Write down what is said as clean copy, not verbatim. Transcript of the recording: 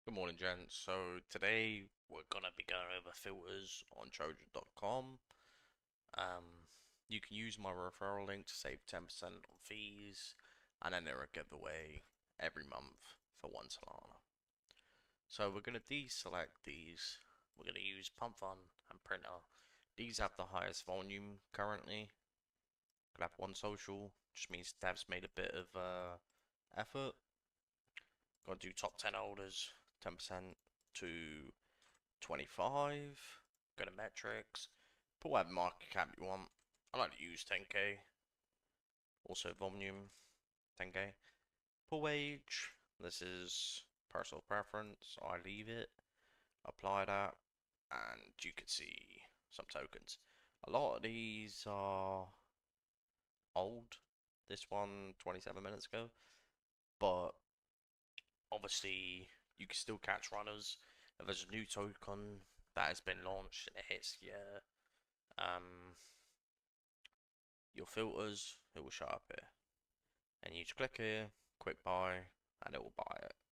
Good morning, gents. So today we're gonna be going over filters on Trojan.com. Um, you can use my referral link to save 10% on fees, and then there are a giveaway every month for one Solana. So we're gonna deselect these. We're gonna use Pump Fun and Printer. These have the highest volume currently. Could have one social, just means devs made a bit of effort. Gotta do top 10 holders, 10% to 25. Go to metrics. Put whatever market cap you want. I like to use 10k. Also volume, 10k. Pull wage. This is personal preference. I leave it. Apply that. And you can see some tokens. A lot of these are old. This one 27 minutes ago. But obviously you can still catch runners. If there's a new token that has been launched and it hits your filters, it will show up here. And you just click here, quick buy, and it will buy it.